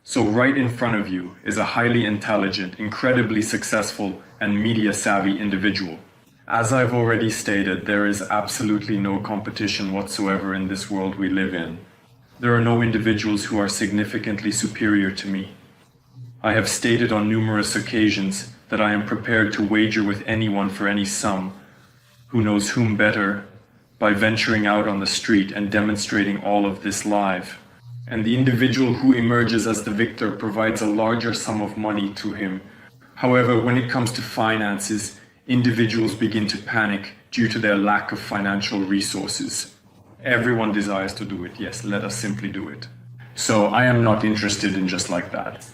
So right in front of you is a highly intelligent, incredibly successful, and media-savvy individual. As I've already stated, there is absolutely no competition whatsoever in this world we live in. There are no individuals who are significantly superior to me. I have stated on numerous occasions that I am prepared to wager with anyone for any sum, who knows whom better, by venturing out on the street and demonstrating all of this live. And the individual who emerges as the victor provides a larger sum of money to him. However, when it comes to finances, individuals begin to panic due to their lack of financial resources. Everyone desires to do it. Yes, let us simply do it. So I am not interested in just like that.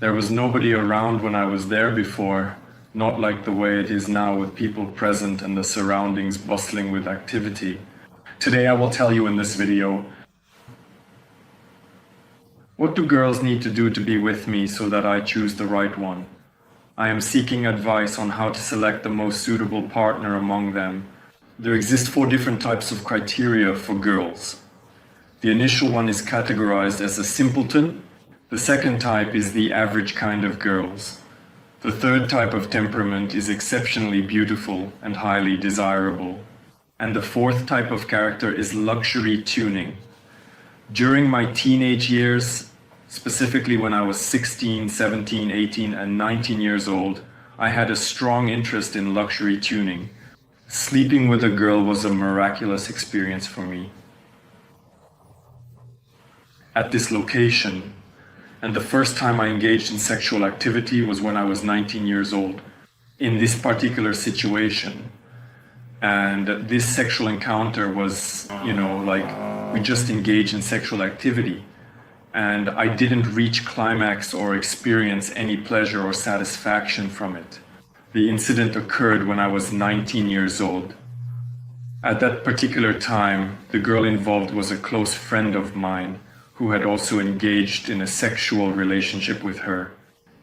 There was nobody around when I was there before, not like the way it is now with people present and the surroundings bustling with activity. Today I will tell you in this video, what do girls need to do to be with me so that I choose the right one? I am seeking advice on how to select the most suitable partner among them. There exist 4 different types of criteria for girls. The initial one is categorized as a simpleton. The second type is the average kind of girls. The third type of temperament is exceptionally beautiful and highly desirable. And the fourth type of character is luxury tuning. During my teenage years, specifically when I was 16, 17, 18, and 19 years old, I had a strong interest in luxury tuning. Sleeping with a girl was a miraculous experience for me. At this location, and the first time I engaged in sexual activity was when I was 19 years old, in this particular situation. And this sexual encounter was, we just engaged in sexual activity. And I didn't reach climax or experience any pleasure or satisfaction from it. The incident occurred when I was 19 years old. At that particular time, the girl involved was a close friend of mine who had also engaged in a sexual relationship with her.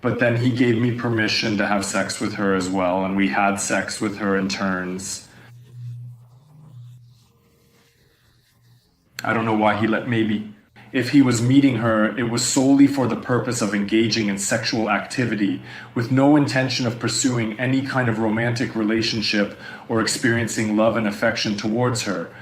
But then he gave me permission to have sex with her as well, and we had sex with her in turns. I don't know why he let maybe. If he was meeting her, it was solely for the purpose of engaging in sexual activity, with no intention of pursuing any kind of romantic relationship or experiencing love and affection towards her.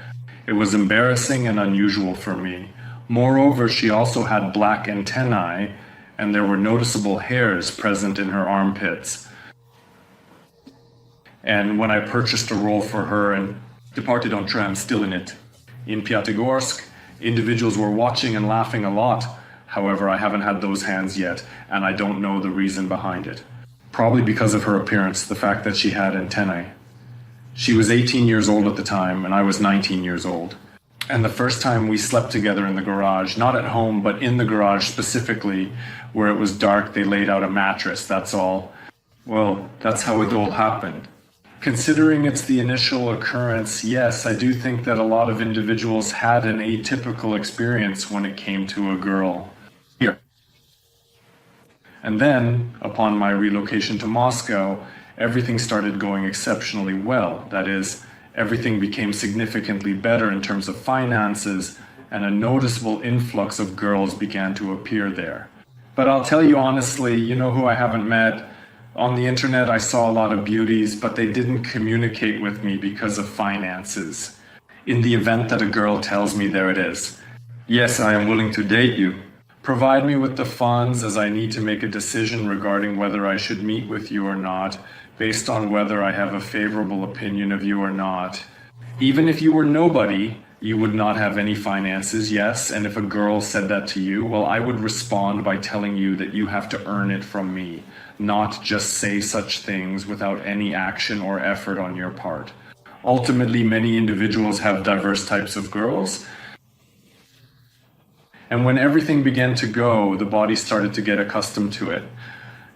It was embarrassing and unusual for me. Moreover, she also had black antennae, and there were noticeable hairs present in her armpits. And when I purchased a roll for her and departed on tram, still in it, in Pyatigorsk, individuals were watching and laughing a lot. However, I haven't had those hands yet, and I don't know the reason behind it. Probably because of her appearance, the fact that she had antennae. She was 18 years old at the time, and I was 19 years old. And the first time we slept together in the garage, not at home, but in the garage specifically, where it was dark, they laid out a mattress, that's all. Well, that's how it all happened. Considering it's the initial occurrence, yes, I do think that a lot of individuals had an atypical experience when it came to a girl. Here. And then, upon my relocation to Moscow, everything started going exceptionally well. That is, everything became significantly better in terms of finances, and a noticeable influx of girls began to appear there. But I'll tell you honestly, you know who I haven't met? On the internet, I saw a lot of beauties, but they didn't communicate with me because of finances. In the event that a girl tells me there it is, yes, I am willing to date you. Provide me with the funds as I need to make a decision regarding whether I should meet with you or not, based on whether I have a favorable opinion of you or not. Even if you were nobody, you would not have any finances, yes, and if a girl said that to you, well, I would respond by telling you that you have to earn it from me, not just say such things without any action or effort on your part. Ultimately, many individuals have diverse types of girls, and when everything began to go, the body started to get accustomed to it.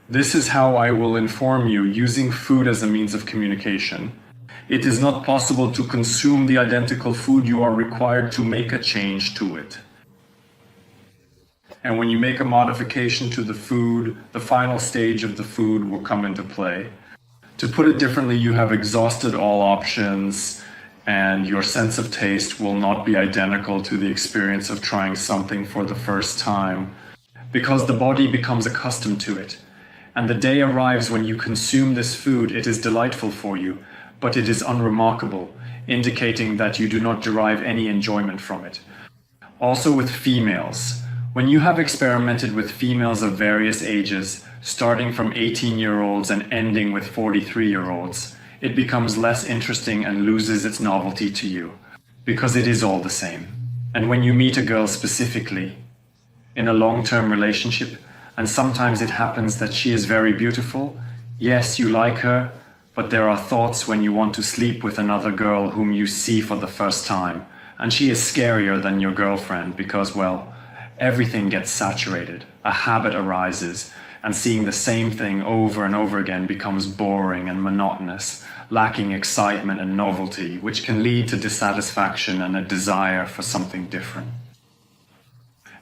This is how I will inform you, using food as a means of communication. It is not possible to consume the identical food. You are required to make a change to it. And when you make a modification to the food, the final stage of the food will come into play. To put it differently, you have exhausted all options, and your sense of taste will not be identical to the experience of trying something for the first time. because the body becomes accustomed to it. And the day arrives when you consume this food, it is delightful for you, but it is unremarkable, indicating that you do not derive any enjoyment from it. Also with females, when you have experimented with females of various ages, starting from 18-year-olds and ending with 43-year-olds, it becomes less interesting and loses its novelty to you, because it is all the same. And when you meet a girl specifically, in a long-term relationship, and sometimes it happens that she is very beautiful, yes, you like her, but there are thoughts when you want to sleep with another girl whom you see for the first time, and she is scarier than your girlfriend because, well, everything gets saturated, a habit arises, and seeing the same thing over and over again becomes boring and monotonous, lacking excitement and novelty, which can lead to dissatisfaction and a desire for something different.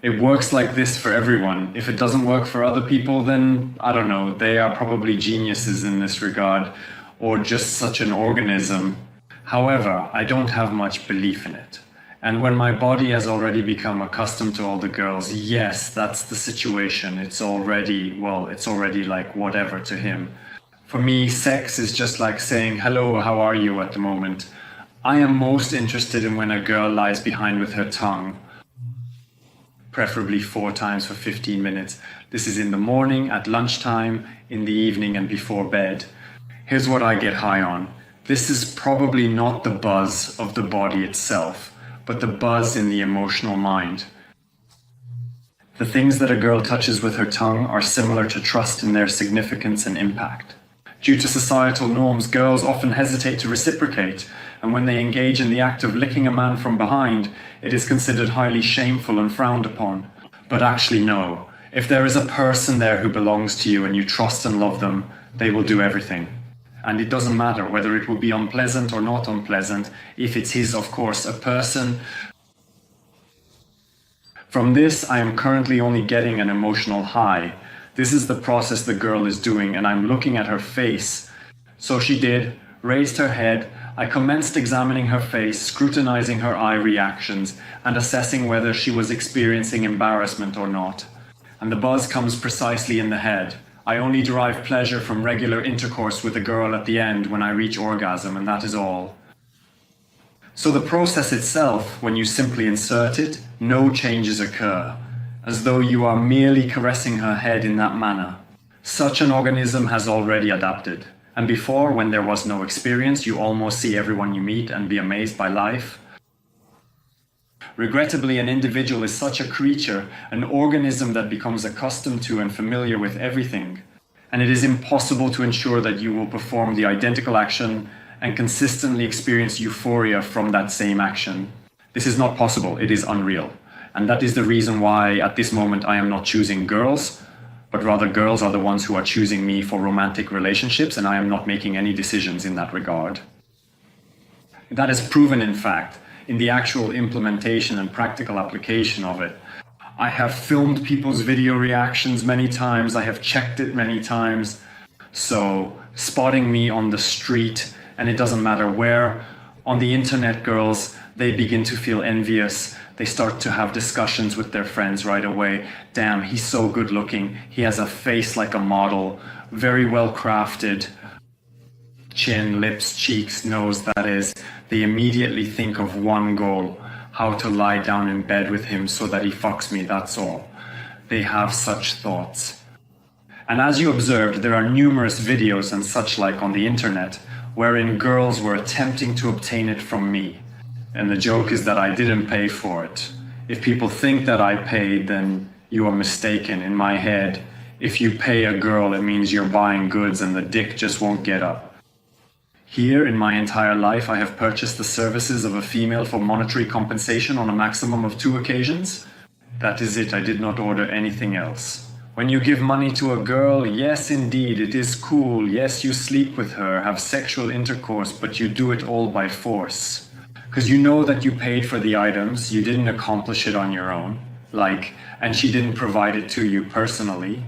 It works like this for everyone. If it doesn't work for other people, then, I don't know, they are probably geniuses in this regard, or just such an organism. However, I don't have much belief in it. And when my body has already become accustomed to all the girls, yes, that's the situation. It's already like whatever to him. For me, sex is just like saying, hello, how are you at the moment? I am most interested in when a girl lies behind with her tongue, preferably 4 times for 15 minutes. This is in the morning, at lunchtime, in the evening, and before bed. Here's what I get high on. This is probably not the buzz of the body itself, but the buzz in the emotional mind. The things that a girl touches with her tongue are similar to trust in their significance and impact. Due to societal norms, girls often hesitate to reciprocate, and when they engage in the act of licking a man from behind, it is considered highly shameful and frowned upon. But actually no, if there is a person there who belongs to you and you trust and love them, they will do everything. And it doesn't matter whether it will be unpleasant or not unpleasant, if it's his, of course, a person. From this, I am currently only getting an emotional high. This is the process the girl is doing, and I'm looking at her face. So she did, raised her head. I commenced examining her face, scrutinizing her eye reactions, and assessing whether she was experiencing embarrassment or not. And the buzz comes precisely in the head. I only derive pleasure from regular intercourse with a girl at the end when I reach orgasm, and that is all. So the process itself, when you simply insert it, no changes occur, as though you are merely caressing her head in that manner. Such an organism has already adapted. And before, when there was no experience, you almost see everyone you meet and be amazed by life. Regrettably, an individual is such a creature, an organism that becomes accustomed to and familiar with everything. And it is impossible to ensure that you will perform the identical action and consistently experience euphoria from that same action. This is not possible, it is unreal. And that is the reason why at this moment I am not choosing girls, but rather girls are the ones who are choosing me for romantic relationships, and I am not making any decisions in that regard. That is proven, in fact, in the actual implementation and practical application of it. I have filmed people's video reactions many times, I have checked it many times. So spotting me on the street, and it doesn't matter where, on the internet, girls, they begin to feel envious. They start to have discussions with their friends right away. Damn, he's so good looking. He has a face like a model, very well crafted. Chin, lips, cheeks, nose, that is. They immediately think of one goal, how to lie down in bed with him so that he fucks me, that's all. They have such thoughts. And as you observed, there are numerous videos and such like on the internet wherein girls were attempting to obtain it from me. And the joke is that I didn't pay for it. If people think that I paid, then you are mistaken. In my head, if you pay a girl, it means you're buying goods and the dick just won't get up. Here, in my entire life, I have purchased the services of a female for monetary compensation on a maximum of 2 occasions. That is it, I did not order anything else. When you give money to a girl, yes indeed, it is cool. Yes, you sleep with her, have sexual intercourse, but you do it all by force. Because you know that you paid for the items, you didn't accomplish it on your own, and she didn't provide it to you personally.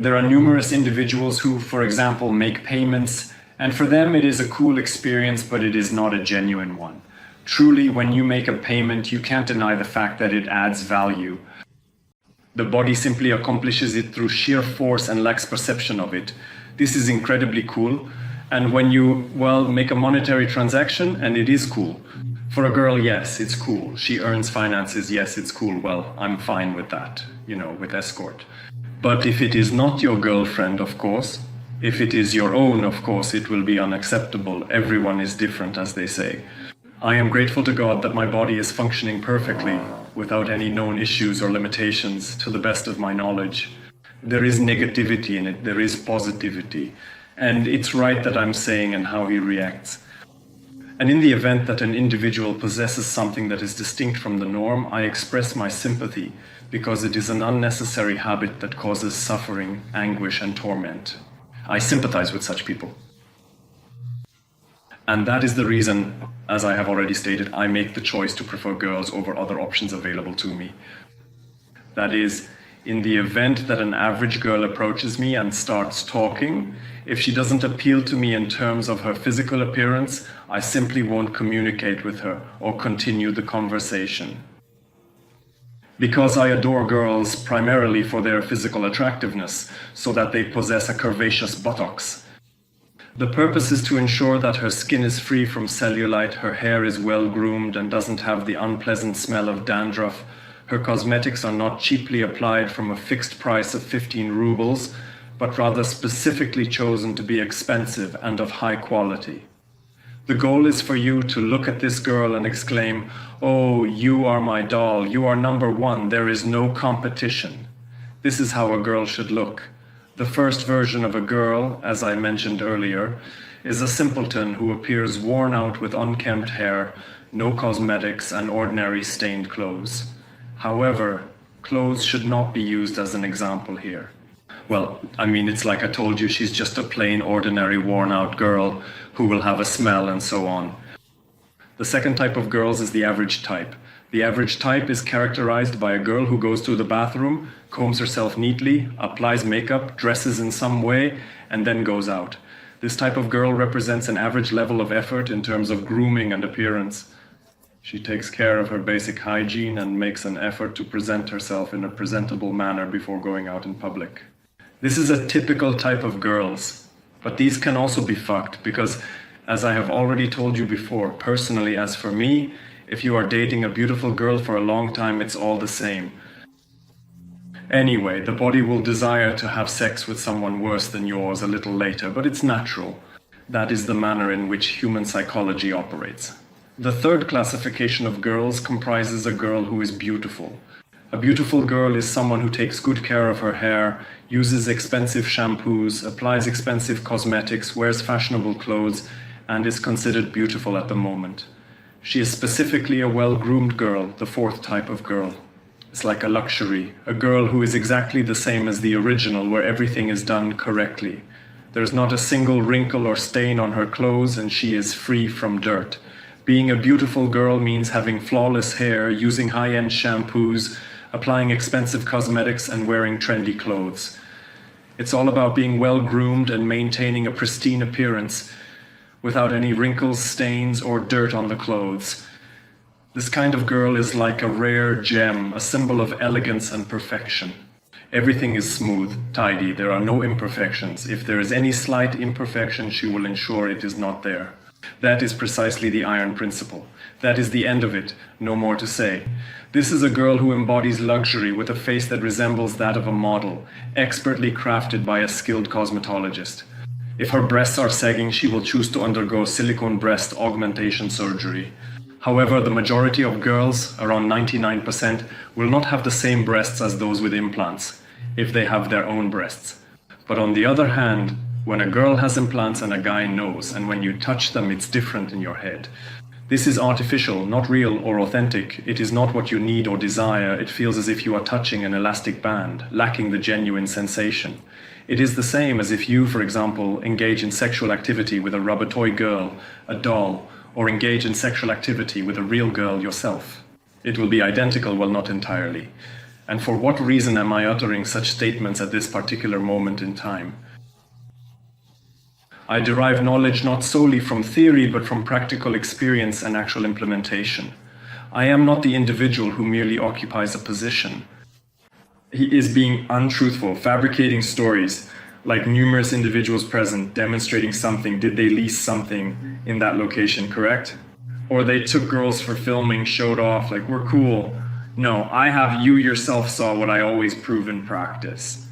There are numerous individuals who, for example, make payments, and for them it is a cool experience, but it is not a genuine one. Truly, when you make a payment, you can't deny the fact that it adds value. The body simply accomplishes it through sheer force and lacks perception of it. This is incredibly cool. And when you, well, make a monetary transaction, and it is cool. For a girl, yes, it's cool. She earns finances, yes, it's cool. Well, I'm fine with that, with escort. But if it is not your girlfriend, of course, if it is your own, of course, it will be unacceptable. Everyone is different, as they say. I am grateful to God that my body is functioning perfectly, without any known issues or limitations, to the best of my knowledge. There is negativity in it, there is positivity. And it's right that I'm saying and how he reacts. And in the event that an individual possesses something that is distinct from the norm, I express my sympathy, because it is an unnecessary habit that causes suffering, anguish, and torment. I sympathize with such people. And that is the reason, as I have already stated, I make the choice to prefer girls over other options available to me. That is, in the event that an average girl approaches me and starts talking, if she doesn't appeal to me in terms of her physical appearance, I simply won't communicate with her or continue the conversation. Because I adore girls primarily for their physical attractiveness, so that they possess a curvaceous buttocks. The purpose is to ensure that her skin is free from cellulite, her hair is well groomed and doesn't have the unpleasant smell of dandruff, her cosmetics are not cheaply applied from a fixed price of 15 rubles, but rather specifically chosen to be expensive and of high quality. The goal is for you to look at this girl and exclaim, "Oh, you are my doll, you are number one, there is no competition." This is how a girl should look. The first version of a girl, as I mentioned earlier, is a simpleton who appears worn out with unkempt hair, no cosmetics, and ordinary stained clothes. However, clothes should not be used as an example here. Well, it's like I told you, she's just a plain, ordinary, worn-out girl who will have a smell and so on. The second type of girls is the average type. The average type is characterized by a girl who goes to the bathroom, combs herself neatly, applies makeup, dresses in some way, and then goes out. This type of girl represents an average level of effort in terms of grooming and appearance. She takes care of her basic hygiene and makes an effort to present herself in a presentable manner before going out in public. This is a typical type of girls, but these can also be fucked because, as I have already told you before, personally, as for me, if you are dating a beautiful girl for a long time, it's all the same. Anyway, the body will desire to have sex with someone worse than yours a little later, but it's natural. That is the manner in which human psychology operates. The third classification of girls comprises a girl who is beautiful. A beautiful girl is someone who takes good care of her hair, uses expensive shampoos, applies expensive cosmetics, wears fashionable clothes, and is considered beautiful at the moment. She is specifically a well-groomed girl, the fourth type of girl. It's like a luxury, a girl who is exactly the same as the original, where everything is done correctly. There's not a single wrinkle or stain on her clothes, and she is free from dirt. Being a beautiful girl means having flawless hair, using high-end shampoos, applying expensive cosmetics, and wearing trendy clothes. It's all about being well-groomed and maintaining a pristine appearance without any wrinkles, stains, or dirt on the clothes. This kind of girl is like a rare gem, a symbol of elegance and perfection. Everything is smooth, tidy, there are no imperfections. If there is any slight imperfection, she will ensure it is not there. That is precisely the iron principle. That is the end of it, no more to say. This is a girl who embodies luxury with a face that resembles that of a model, expertly crafted by a skilled cosmetologist. If her breasts are sagging, she will choose to undergo silicone breast augmentation surgery. However, the majority of girls, around 99%, will not have the same breasts as those with implants, if they have their own breasts. But on the other hand, when a girl has implants and a guy knows, and when you touch them, it's different in your head. This is artificial, not real or authentic. It is not what you need or desire. It feels as if you are touching an elastic band, lacking the genuine sensation. It is the same as if you, for example, engage in sexual activity with a rubber toy girl, a doll, or engage in sexual activity with a real girl yourself. It will be identical, well, not entirely. And for what reason am I uttering such statements at this particular moment in time? I derive knowledge not solely from theory, but from practical experience and actual implementation. I am not the individual who merely occupies a position. He is being untruthful, fabricating stories, like numerous individuals present demonstrating something. Did they lease something in that location, correct? Or they took girls for filming, showed off, like, we're cool. No, I have you yourself saw what I always prove in practice.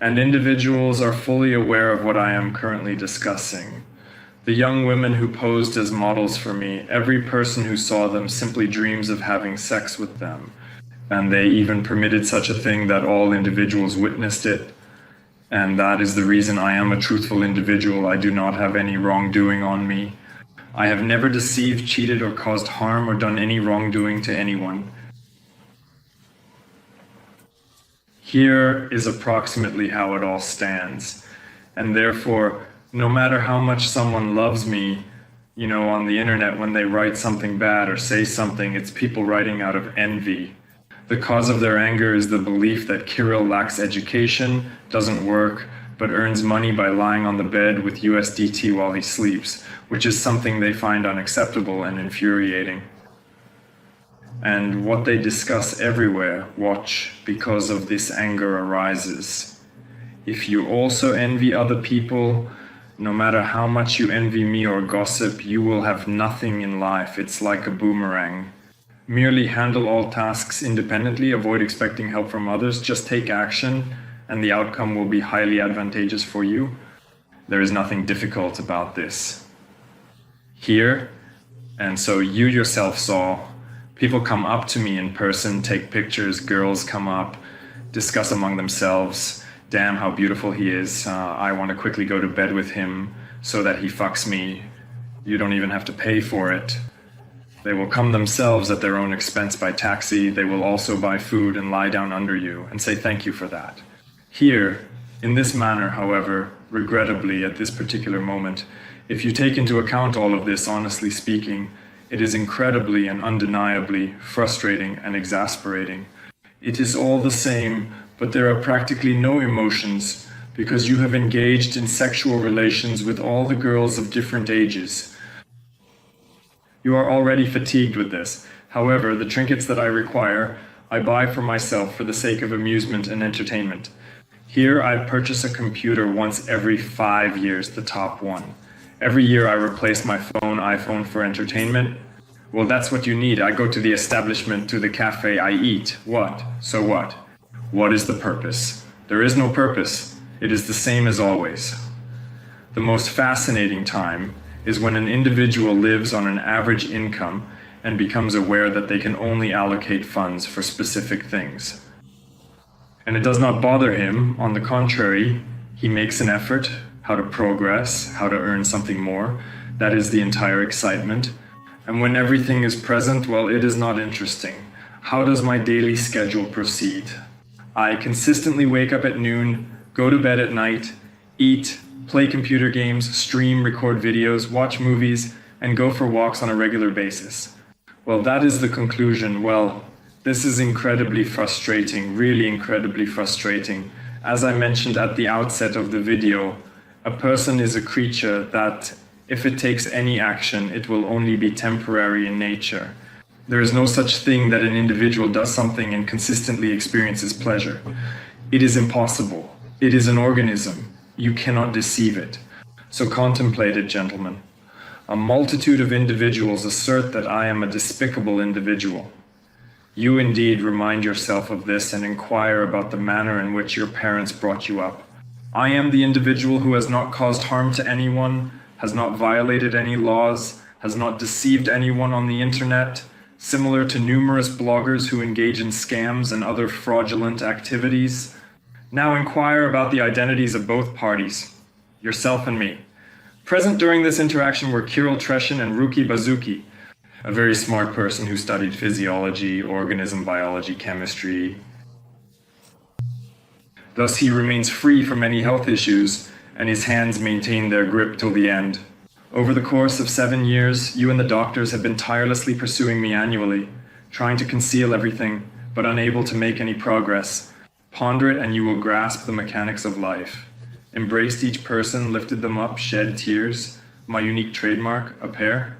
And individuals are fully aware of what I am currently discussing. The young women who posed as models for me, every person who saw them simply dreams of having sex with them. And they even permitted such a thing that all individuals witnessed it. And that is the reason I am a truthful individual. I do not have any wrongdoing on me. I have never deceived, cheated, or caused harm or done any wrongdoing to anyone. Here is approximately how it all stands. And therefore, no matter how much someone loves me, on the internet when they write something bad or say something, it's people writing out of envy. The cause of their anger is the belief that Kirill lacks education, doesn't work, but earns money by lying on the bed with USDT while he sleeps, which is something they find unacceptable and infuriating. And what they discuss everywhere, watch, because of this anger arises. If you also envy other people, no matter how much you envy me or gossip, you will have nothing in life. It's like a boomerang. Merely handle all tasks independently, avoid expecting help from others, just take action, and the outcome will be highly advantageous for you. There is nothing difficult about this. Here, and so you yourself saw, people come up to me in person, take pictures, girls come up, discuss among themselves, damn how beautiful he is, I want to quickly go to bed with him so that he fucks me. You don't even have to pay for it. They will come themselves at their own expense by taxi. They will also buy food and lie down under you and say thank you for that. Here, in this manner, however, regrettably at this particular moment, if you take into account all of this, honestly speaking, it is incredibly and undeniably frustrating and exasperating. It is all the same, but there are practically no emotions because you have engaged in sexual relations with all the girls of different ages. You are already fatigued with this. However, the trinkets that I require, I buy for myself for the sake of amusement and entertainment. Here, I purchase a computer once every 5 years, the top one. Every year I replace my iPhone for entertainment. Well, that's what you need. I go to the establishment, to the cafe, I eat. What? So what? What is the purpose? There is no purpose. It is the same as always. The most fascinating time is when an individual lives on an average income and becomes aware that they can only allocate funds for specific things. And it does not bother him. On the contrary, he makes an effort, how to progress, how to earn something more. That is the entire excitement. And when everything is present, well, it is not interesting. How does my daily schedule proceed? I consistently wake up at noon, go to bed at night, eat, play computer games, stream, record videos, watch movies, and go for walks on a regular basis. Well, that is the conclusion. Well, this is incredibly frustrating, really incredibly frustrating. As I mentioned at the outset of the video, a person is a creature that, if it takes any action, it will only be temporary in nature. There is no such thing that an individual does something and consistently experiences pleasure. It is impossible. It is an organism. You cannot deceive it. So contemplate it, gentlemen. A multitude of individuals assert that I am a despicable individual. You indeed remind yourself of this and inquire about the manner in which your parents brought you up. I am the individual who has not caused harm to anyone, has not violated any laws, has not deceived anyone on the internet, similar to numerous bloggers who engage in scams and other fraudulent activities. Now inquire about the identities of both parties, yourself and me. Present during this interaction were Kirill Treshin and Ruki Bazuki, a very smart person who studied physiology, organism biology, chemistry. Thus he remains free from any health issues, and his hands maintain their grip till the end. Over the course of 7 years, you and the doctors have been tirelessly pursuing me annually, trying to conceal everything, but unable to make any progress. Ponder it and you will grasp the mechanics of life. Embraced each person, lifted them up, shed tears. My unique trademark, a pair.